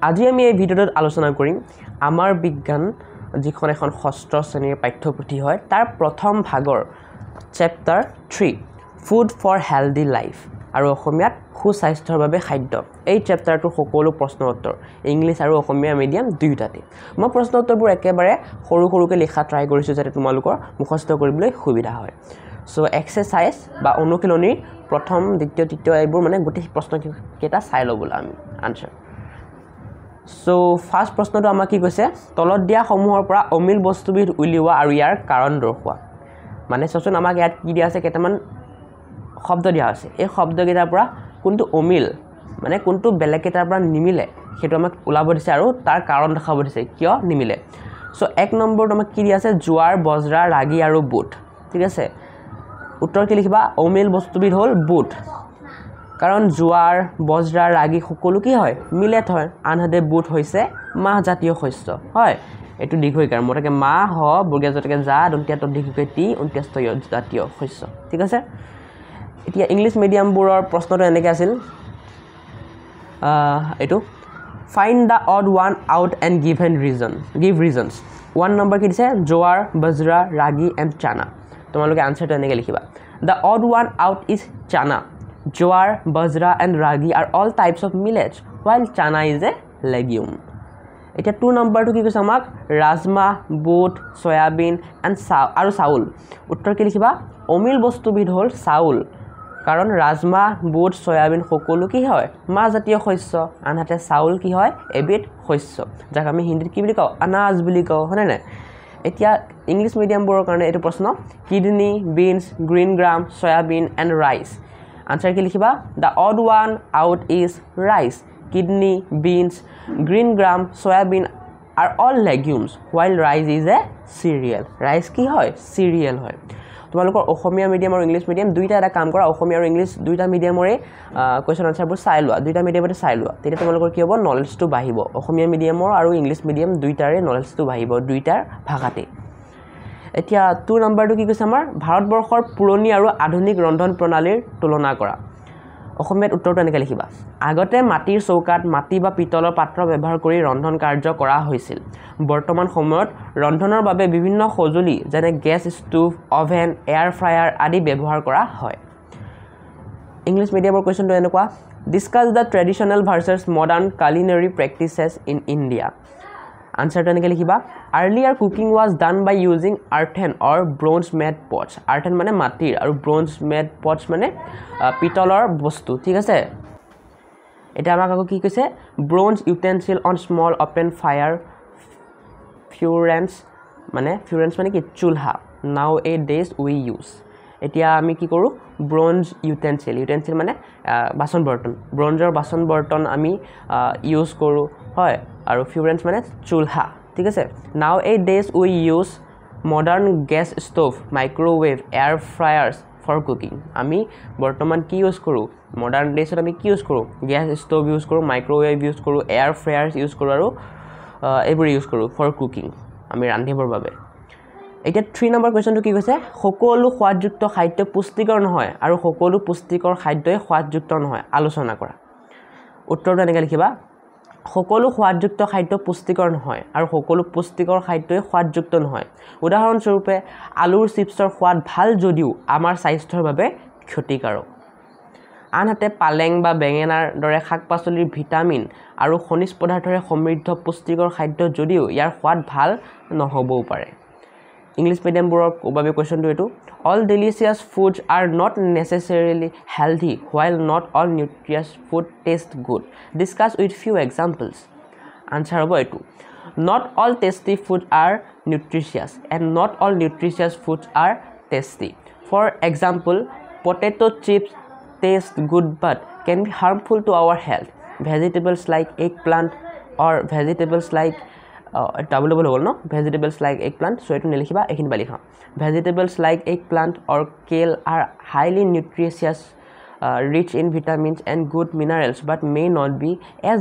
আজি আমি এই ভিডিওত আলোচনা কৰিম আমাৰ বিজ্ঞান যিখন এখন ষষ্ঠ শ্ৰেণীৰ পাঠ্যপুথি হয় তাৰ প্ৰথম ভাগৰ chapter 3 food for healthy life আৰু অসমীয়াত সুস্বাস্থ্যৰ বাবে খাদ্য এই চেপ্টাৰটোৰ সকলো প্ৰশ্ন উত্তৰ ইংলিছ আৰু অসমীয়া মিডিয়াম দুয়োটাতে মই প্ৰশ্ন উত্তৰবোৰ একেবাৰে সৰুকৈ লিখা ট্ৰাই কৰিছো যাতে তোমালোকৰ মুখস্থ কৰিবলৈ সুবিধা হয় সো এক্সাৰসাইজ বা অনুশীলনীৰ প্ৰথম দ্বিতীয় তৃতীয় এইবোৰ মানে গোটেই প্ৰশ্ন কেইটা চাই লবলৈ আমি আনসাৰ সো ফাৰ্স্ট প্ৰশ্নটো আমাক কি কৈছে তলত দিয়া সমূহৰ পৰা অমিল বস্তুবিধ উলিওৱা আৰু ইয়াৰ কাৰণ দৰ্শোৱা মানে সচোন আমাক ইয়াত কি দিয়া আছে কেইটামান শব্দ দিয়া আছে এই শব্দকেইটাৰ পৰা কোনটো অমিল মানে কোনটো বেলেগ কেইটাৰ পৰা নিমিলে সেইটো আমাক উলাব দিছে আৰু তাৰ কাৰণ দেখাব দিছে কিয় নিমিলে সো এক নম্বৰটো আমাক কি দিয়া আছে জোৱাৰ বজ্ৰা ৰাগি আৰু বুট ঠিক আছে উত্তৰ কি লিখিবা অমিল বস্তুবিধ হল বুট কাৰণ জোৱাৰ বজ্ৰা ৰাগি সকলো কি হয় মিলেট হয় আনহাতে বুট হৈছে মাহ জাতীয় শস্য হয় এটো দীৰ্ঘইকাৰ মতকে মাহ হ বৰ্গীয় জতকে যা দন্তীয়া দীৰ্ঘইকাৰ টি অন্ত্যস্ত জাতীয় শস্য ঠিক আছে এতিয়া ইংলিশ মিডিয়াম বোৰৰ প্ৰশ্নটো এনেকৈ আছিল এটো find the odd one out and give reasons one number কি দিছে জোৱাৰ বজ্ৰা ৰাগি and chana তোমালোকে আনসাৰটো এনেকৈ লিখিবা the odd one out is chana jowar bajra and ragi are all types of millets while chana is a legume eta 2 number to ki koise amak rajma boot soybean and saul uttor ki likhiba omil bostu bid hol saul karon rajma boot soybean hokolu ki hoy ma jatiyo শস্য anhate saul ki hoy ebit শস্য jak ami hindi ki bili kau anaj bili kau hone na এতিয়া English medium বোৰৰ কাৰণে এটো প্ৰশ্ন kidney beans green gram soyabean and rice answer কি লিখিবা the odd one out is rice kidney beans green gram soybean are all legumes while rice is a cereal rice কি হয় cereal হয় তোমালোকৰ অসমীয়া মিডিয়াম আৰু ইংলিশ মিডিয়াম দুইটা এটা কাম কৰা অসমীয়া আৰু ইংলিশ দুইটা মিডিয়ামৰে কোৱেশ্চন আনসাৰবোৰ চাই লোৱা দুইটা মিডিয়ামতে চাই লোৱা তেতিয়া তোমালোকৰ কি হ'ব নলেজটো বাঢ়িব অসমীয়া মিডিয়ামৰ আৰু ইংলিশ মিডিয়াম দুইটাৰে নলেজটো বাঢ়িব দুইটাৰ ভাষাতে এতিয়া 2 নম্বৰটো কি কৈছে আমাৰ ভাৰতবৰ্ষৰ পুৰণি আৰু আধুনিক ৰন্ধন প্ৰণালীৰ তুলনা কৰা অসমীয়াত উত্তৰটো এনেকৈ লিখিবা আগতে মাটিৰ চৌকাত মাটি বা পিতলৰ পাত্ৰ ব্যৱহাৰ কৰি ৰন্ধন কাৰ্য কৰা হৈছিল বৰ্তমান সময়ত ৰন্ধনৰ বাবে বিভিন্ন সঁজুলি যেনে গেছ ষ্টোভ অভেন এয়াৰ ফ্ৰায়াৰ আদি ব্যৱহাৰ কৰা হয় ইংলিশ মিডিয়ামৰ কোৱেশ্চনটো এনেকুৱা discuss the traditional versus modern culinary practices in India আনসাৰটো এনেকৈ লিখিবা earlier cooking was done by using earthen or bronze made pots earthen মানে মাটিৰ আৰু bronze made pots মানে পিতলৰ বস্তু ঠিক আছে এটা আমাক আকৌ কি কৈছে bronze utensil on small open fire furnace মানে কি চুলহা now a days we use এতিয়া আমি কি কৰো bronze utensil মানে বাসন বৰ্তন ব্ৰঞ্জৰ বাসন বৰ্তন আমি ইউজ কৰো হয় আৰু furnace মানে চুলহা ঠিক আছে now a days we use modern gas stove microwave air fryers for cooking আমি বৰ্তমান কি ইউজ কৰো মডাৰ্ন ডেছত আমি কি ইউজ কৰো গ্যাস ষ্টভ ইউজ কৰো মাইক্ৰোৱেভ ইউজ কৰো এয়াৰ ফ্ৰায়াৰ্স ইউজ কৰো আৰু এইবোৰ ইউজ কৰো ফৰ কুকিং আমি ৰান্ধিবৰ বাবে এটা 3 নম্বৰ কোৱেশ্চনটো কি কৈছে সকলো সোৱাদযুক্ত খাদ্য পুষ্টিকৰ নহয় আৰু সকলো পুষ্টিকৰ খাদ্যই সোৱাদযুক্ত নহয় আলোচনা কৰা উত্তৰটো এনেকৈ লিখিবা সকলো সোৱাদযুক্ত খাদ্য পুষ্টিকৰ নহয় আৰু সকলো পুষ্টিকৰ খাদ্যই সোৱাদযুক্ত নহয় উদাহৰণ স্বৰূপে আলুৰ চিপছৰ সোৱাদ ভাল যদিও আমাৰ স্বাস্থ্যৰ বাবে ক্ষতিকাৰক আনহাতে পালেং বা বেঙেনাৰ দৰে শাক-পাচলিৰ ভিটামিন আৰু খনিজ পদাৰ্থৰে সমৃদ্ধ পুষ্টিকৰ খাদ্য যদিও ইয়াৰ সোৱাদ ভাল নহবও পাৰে ইংলিশ মিডিয়াম বোৰৰ বাবে কোৱেশ্চনটো এটো all delicious foods are not necessarily healthy while not all nutritious food taste good discuss with few examples answer হ'ব এটো not all tasty foods are nutritious and not all nutritious foods are tasty for example potato chips taste good but can be harmful to our health vegetables like eggplant or vegetables like double hall no vegetables like eggplant so এটো নিলিখিবা এখিনি বা লিখা vegetables like eggplant or kale are highly nutritious rich in vitamins and good minerals but may not be as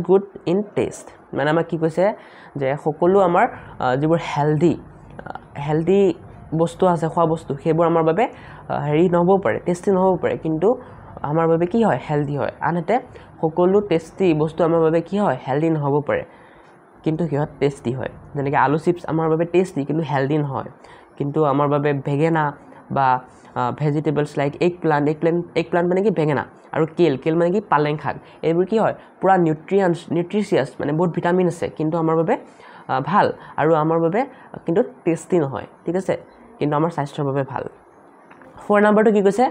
good in taste মানে আমাৰ কি কৈছে যে সকলো আমাৰ যিবোৰ হেলদি বস্তু আছে খোৱা বস্তু সেইবোৰ আমাৰ বাবে হেৰি নহব পাৰে টেস্টি নহব পাৰে কিন্তু আমাৰ বাবে কি হয় হেলদি হয় আনহাতে সকলো টেষ্টি বস্তু আমাৰ বাবে কি হয় হেলদি নহ'ব পাৰে কিন্তু সিহঁত টেষ্টি হয় যেনেকৈ আলু চিপছ আমাৰ বাবে টেষ্টি কিন্তু হেলদি নহয় কিন্তু আমাৰ বাবে ভেগেনা বা ভেজিটেবলছ লাইক এগ প্লান্ট মানে কি ভেগেনা আৰু কেল মানে কি পালেং শাক এইবোৰ কি হয় পুৰা নিউট্ৰিচিয়াছ মানে বহুত ভিটামিন আছে কিন্তু আমাৰ বাবে ভাল আৰু আমাৰ বাবে কিন্তু টেষ্টি নহয় ঠিক আছে কিন্তু আমাৰ স্বাস্থ্যৰ বাবে ভাল 4 নম্বৰটো কি কৈছে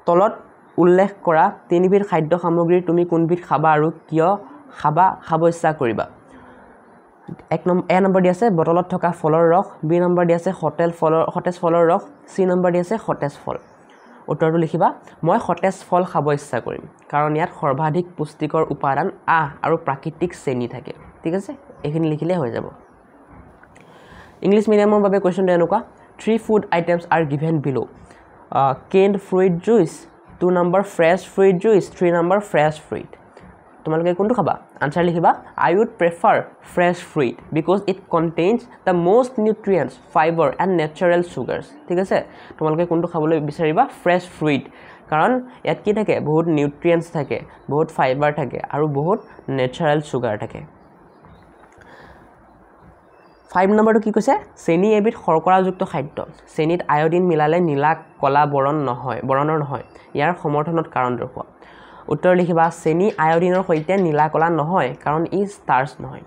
তলত উল্লেখ কৰা তিনিবিধ খাদ্য সামগ্ৰী তুমি কোনবিধ খাবা আৰু কিয় খাব ইচ্ছা কৰিবা এ নম্বৰ দি আছে বটলত থকা ফলৰ ৰস বি নম্বৰ দি আছে সতেজ ফলৰ ৰস চি নম্বৰ দি আছে সতেজ ফল উত্তৰটো লিখিবা মই সতেজ ফল খাব ইচ্ছা কৰিম কাৰণ ইয়াত সৰ্বাধিক পুষ্টিকৰ উপাদান আৰু প্ৰাকৃতিক চেনি থাকে ঠিক আছে এইখিনি লিখিলে হৈ যাব ইংলিছ মিডিয়ামৰ বাবে কোৱেশ্চনটো এনেকুৱা 3 ফুড আইটেমছ আৰ গিভেন বিলো kind fruit juice 2 number fresh fruit juice 3 number fresh fruit তোমালোকে কোনটো খাবা আনসাৰ লিখিবা I would prefer fresh fruit because it contains the most nutrients fiber and natural sugars ঠিক আছে তোমালোকে কোনটো খাবলৈ বিচাৰিবা ফ্ৰেছ ফ্ৰুইট কাৰণ ইয়াত কি থাকে বহুত নিউট্ৰিয়েন্টছ থাকে বহুত ফাইবাৰ থাকে আৰু বহুত নেচাৰেল সুগাৰ থাকে 5 নম্বৰটো কি কৈছে চেনি এবিধ শৰ্কৰাযুক্ত খাদ্য চেনিত আয়োডিন মিলালে নীলা কলা বৰণৰ নহয় ইয়াৰ সমৰ্থনত কাৰণ দৰ্শোৱা উত্তৰ লিখিবা চেনি আয়োডিনৰ সৈতে নীলা কলা নহয় কাৰণ ই ষ্টাৰ্চ নহয়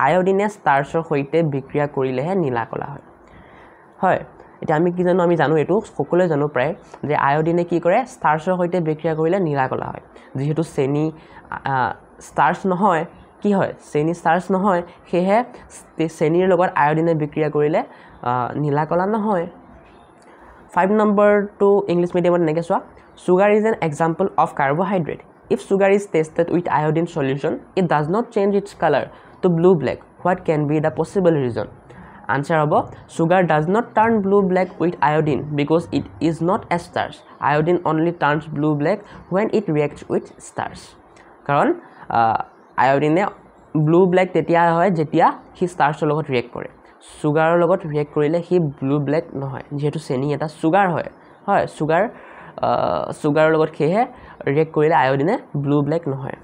আয়োডিনে ষ্টাৰ্চৰ সৈতে বিক্ৰিয়া কৰিলেহে নীলা কলা হয় হয় এটা আমি কি জানো আমি জানো এটো সকলোৱে জানো প্ৰায় যে আয়োডিনে কি কৰে ষ্টাৰ্চৰ সৈতে বিক্ৰিয়া কৰিলে নীলা কলা হয় যেহেতু চেনি ষ্টাৰ্চ নহয় কি হয় চেনি ষ্টাৰ্চ নহয় সেহে চেনিৰ লগত আয়োডিনে বিক্ৰিয়া কৰিলে নীলা কলা নহয় 5 নম্বৰটো ইংলিছ মিডিয়ামত নেকে চোৱা Sugar is an example of carbohydrate. If sugar is tested with iodine solution, it does not change its color to blue-black. What can be the possible reason? Answer above. Sugar does not turn blue-black with iodine because it is not a starch. Iodine only turns blue-black when it reacts with starch. Karon iodine blue-black tetia hoy jetia hi starchor logot react kore. Sugar logot react korile hi blue-black nohoy. Jehetu cheni eta sugar hoy. Hoy sugar সুগাৰৰ লগত খেহে react কৰিলে আয়োডিনে blue black নহয়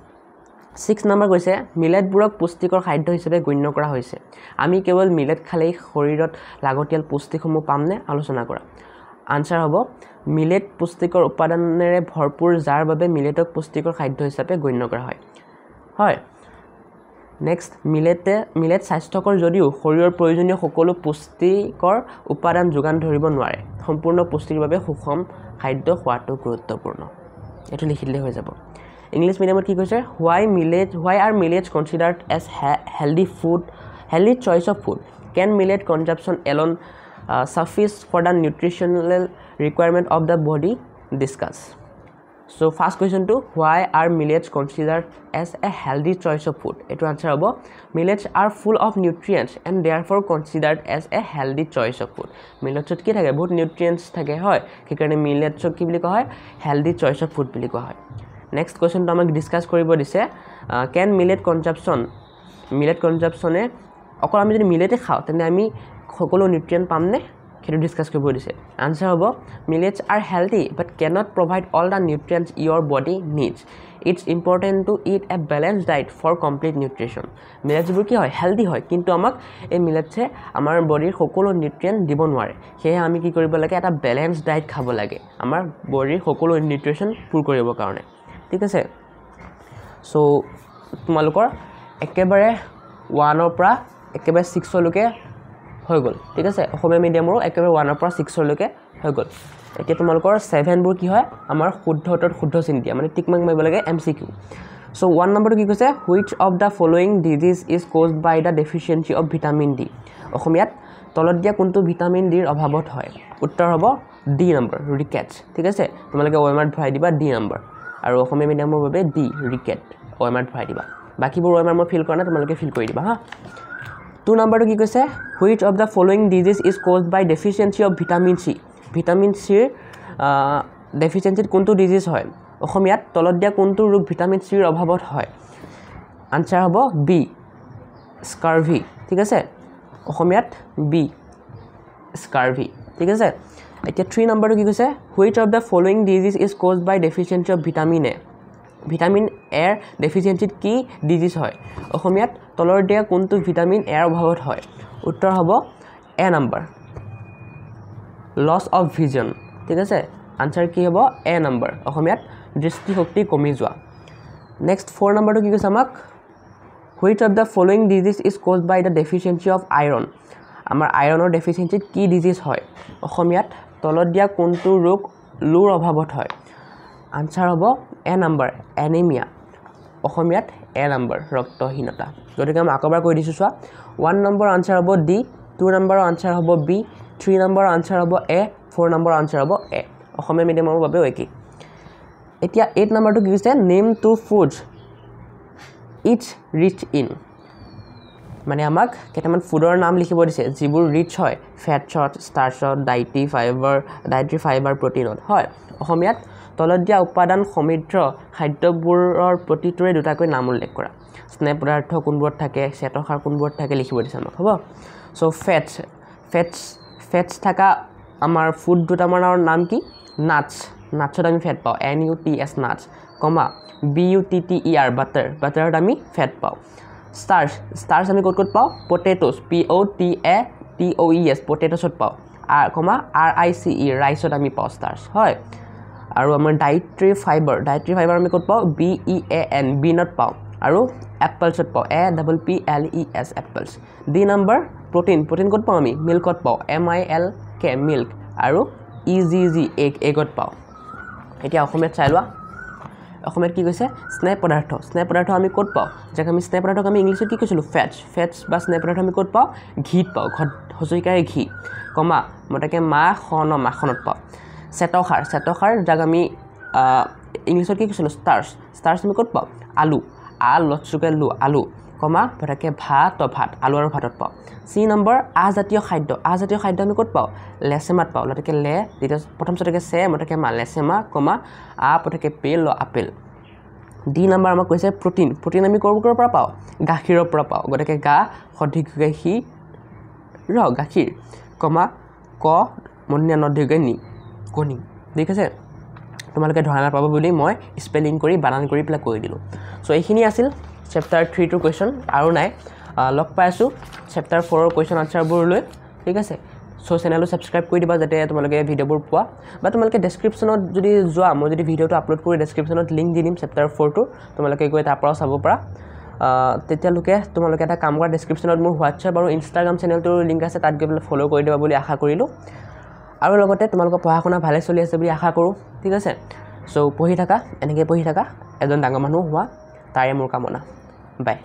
6 number কৈছে মিলেটবোৰক পুষ্টিকৰ খাদ্য হিচাপে গণ্য কৰা হৈছে আমি কেৱল মিলেট খালেই শৰীৰত লাগতিয়াল পুষ্টিসমূহ পামনে আলোচনা কৰা আনসাৰ হ'ব মিলেট পুষ্টিকৰ উপাদানেৰে ভৰপুৰ যাৰ বাবে মিলেটক পুষ্টিকৰ খাদ্য হিচাপে গণ্য কৰা হয় হয় নেক্সট মিলেট স্বাস্থ্যকৰ যদিও শৰীৰৰ প্ৰয়োজনীয় সকলো পুষ্টিকৰ উপাদান যোগান ধৰিব নোৱাৰে সম্পূৰ্ণ পুষ্টিৰ বাবে সুষম খাদ্য খোৱাটো গুৰুত্বপূৰ্ণ এটো লিখিলে হৈ যাব ইংলিছ মিডিয়ামত কি কৈছে why are millets considered as healthy choice of food can millet consumption alone suffice for the nutritional requirement of the body discuss so first question to why are millets considered as a healthy choice of food eto answer hobo millets are full of nutrients and therefore considered as a healthy choice of food millets ki thake bahut nutrients thake hoy kikarone millets ki bili koha hoy healthy choice of food bili koha hoy next question to amak discuss koribo dise can millet consumption e okol ami jodi millet e khao tene ami সকলো nutrient পামনে খেটো discuss কৰিব দিছে answer হ'ব millets are healthy but cannot provide all the nutrients your body needs it's important to eat a balanced diet for complete nutrition millets বোৰ কি হয় healthy হয় কিন্তু আমাক এই মিলেটছে আমাৰ বডিৰ সকলো নিউট্ৰিয়েন্ট দিব নোৱাৰে সেয়ে আমি কি কৰিব লাগে এটা ব্যালেন্সড ডায়েট খাব লাগে আমাৰ বডিৰ সকলো নিউট্ৰিশন পুৰ কৰিব কাৰণে ঠিক আছে সো তোমালোকৰ একেবাৰে 1 ৰ পৰা একেবাৰে 6 লৈকে হৈ গল ঠিক আছে অসমীয়া মিডিয়ামৰ একেবাৰে 1 ৰ পৰা 6 লৈকে হৈ গল এতিয়া তোমালোকৰ 7 বোৰ কি হয় আমাৰ শুদ্ধতৰ শুদ্ধ চিন দিয়া মানে টিক মাৰ্ক মাৰিব লাগে এমসিকিউ সো 1 নম্বৰটো কি কৈছে which of the following disease is caused by the deficiency of vitamin D অসমীয়াত তলত দিয়া কোনটো ভিটামিন ডি ৰ অভাৱত হয় উত্তৰ হ'ব ডি নম্বৰ ৰিকেটছ ঠিক আছে তোমালোকে ওএমআৰ ভৰাই দিবা ডি নম্বৰ আৰু অসমীয়া মিডিয়ামৰ বাবে ডি ৰিকেট ওএমআৰ ভৰাই দিবা বাকিবোৰ ওএমআৰ মই ফিল কৰা না তোমালোকে ফিল কৰি দিবা হা 2 নম্বৰটো কি কৈছে which of the following disease is caused by deficiency of vitamin C vitamin C deficiency কোনটো ডিজিজ হয় অসমীয়াত তলত দিয়া কোনটো ৰোগ ভিটামিন C ৰ অভাৱত হয় আনসাৰ হ'ব বি স্কাৰভি ঠিক আছে অসমীয়াত বি স্কাৰভি ঠিক আছে এতিয়া 3 নম্বৰটো কি কৈছে which of the following disease is caused by deficiency of vitamin A vitamin এৰ ডেফিচিয়েঞ্চিত কি ডিজিজ হয় অসমীয়াত তলৰ দিয়া কোনটো ভিটামিন এৰ অভাৱত হয় উত্তৰ হ'ব A number loss of vision ঠিক আছে আনসাৰ কি হ'ব এ নম্বৰ অসমীয়াত দৃষ্টিশক্তি কমি যোৱা নেক্সট 4 নম্বৰটো কি কৈছে আমাক which of the following disease is caused by the deficiency of iron আমাৰ আয়ৰণৰ ডেফিচিয়েঞ্চিত কি ডিজিজ হয় অসমীয়াত তলত দিয়া কোনটো ৰোগ লুৰ অভাৱত হয় আনসাৰ হ'ব এ নম্বৰ এনিমিয়া অসমীয়াত এ নম্বৰ ৰক্তহীনতা গতিকে আমি আকবাৰ কৈ দিছো চোৱা 1 নম্বৰ আনসাৰ হ'ব ডি 2 নম্বৰ আনসাৰ হ'ব বি 3 নম্বৰ আনসাৰ হ'ব এ 4 নম্বৰ আনসাৰ হ'ব এ অসমীয়া মিডিয়ামৰ বাবে একি এতিয়া 8 নম্বৰটো কি কৈছে name two foods it's rich in মানে আমাক কেইটামান ফুডৰ নাম লিখিব দিছে যিবোৰ ৰিচ হয় ফেটছত ষ্টাৰ্চত ডায়েটৰী ফাইবাৰ প্ৰটিনত হয় অসমীয়াত তলত দিয়া উপাদান সমৃদ্ধ খাদ্যবোৰৰ প্ৰতিটোৰে দুটাকৈ নাম উল্লেখ কৰা স্নেহ পদাৰ্থ কোনবোৰত থাকে শ্বেতসাৰ কোনবোৰত থাকে লিখিব দিছে আমাক হ'ব সো ফেটছ থাকা আমাৰ ফুড দুটামানৰ নাম কি নাটছত আমি ফেট পাওঁ NUTS নাটছ কমা BUTTER বাটাৰত আমি ফেট পাওঁ স্টাৰ্চ আমি ক'ত পাওঁ পটেটোছ POTATOES পটেটোছত পাওঁ কমা RICE ৰাইচত আমি পাওঁ স্টাৰ্চ হয় আৰু আমাৰ ডায়েটৰী ফাইবাৰ আমি ক'ত পাওঁ BEAN বিনত পাওঁ আৰু এপলছত পাওঁ APPLES এপলছ ডি নম্বৰ প্ৰটিন ক'ত পাওঁ আমি মিল্কত পাওঁ MILK মিল্ক আৰু EGG এগত পাওঁ এতিয়া অসমীয়াত চাই লোৱা অসমীয়াত কি কৈছে স্নেহ পদাৰ্থ আমি ক'ত পাওঁ যাক আমি স্নেহ পদাৰ্থক আমি ইংলিছত কি কৈছিলোঁ ফেটছ বা স্নেহ পদাৰ্থ আমি ক'ত পাওঁ ঘিত পাওঁ হচৈকাৰে ঘি কমা মতাকে মাখনত পাওঁ শ্বেতসাৰ যাক আমি ইংলিছত কি কৈছিলোঁ ষ্টাৰ্চ আমি ক'ত পাওঁ আলু কমা মতাকে ভাত আলু আৰু ভাতত পাওঁ চি নম্বৰ আজাতীয় খাদ্য আমি ক'ত পাওঁ লেচেমাত পাওঁ লতাকে লে যেতিয়া প্ৰথম চতাকে চে মতাকে মা লেচেমা কমা পতাকে পেল আপেল ডি নম্বৰ আমাক কৈছে প্ৰটিন আমি ক'ৰ পৰা পাওঁ গাখীৰৰ পৰা পাওঁ গতিকে গা সঠিকভাৱে সি গাখীৰ কমা ক মন্যা নদীকে নি কণী ঠিক আছে তোমালোকে ধৰা নাপাব বুলি মই স্পেলিং কৰি বানান কৰি পেলাই কৈ দিলোঁ সো এইখিনি আছিল চেপ্টাৰ 3 টোৰ কুৱেশ্যন আৰু নাই লগ পাই আছোঁ চেপ্টাৰ 4ৰ কুৱেশ্যন আনসাৰবোৰ লৈ ঠিক আছে সো চেনেলটো সাবস্ক্ৰাইব কৰি দিবা যাতে তোমালোকে ভিডিঅ'বোৰ পোৱা বা তোমালোকে ডেছক্ৰিপশ্যনত যদি যোৱা মই যদি ভিডিঅ'টো আপলোড কৰি ডেছক্ৰিপশ্যনত লিংক দি দিম চেপ্টাৰ 4টো তোমালোকে গৈ তাৰ পৰা চাব পাৰা তেতিয়ালৈকে তোমালোকে এটা কাম কৰা ডেছক্ৰিপশ্যনত মোৰ হোৱাটছআপ আৰু ইনষ্টাগ্ৰাম চেনেলটোৰ লিংক আছে তাত গৈ পেলাই ফ'ল' কৰি দিবা বুলি আশা কৰিলোঁ আৰু লগতে তোমালোকৰ পঢ়া শুনা ভালে চলি আছে বুলি আশা কৰোঁ ঠিক আছে সো এনেকৈ পঢ়ি থাকা এজন ডাঙৰ মানুহ হোৱা তাৰে মোৰ কামনা বাই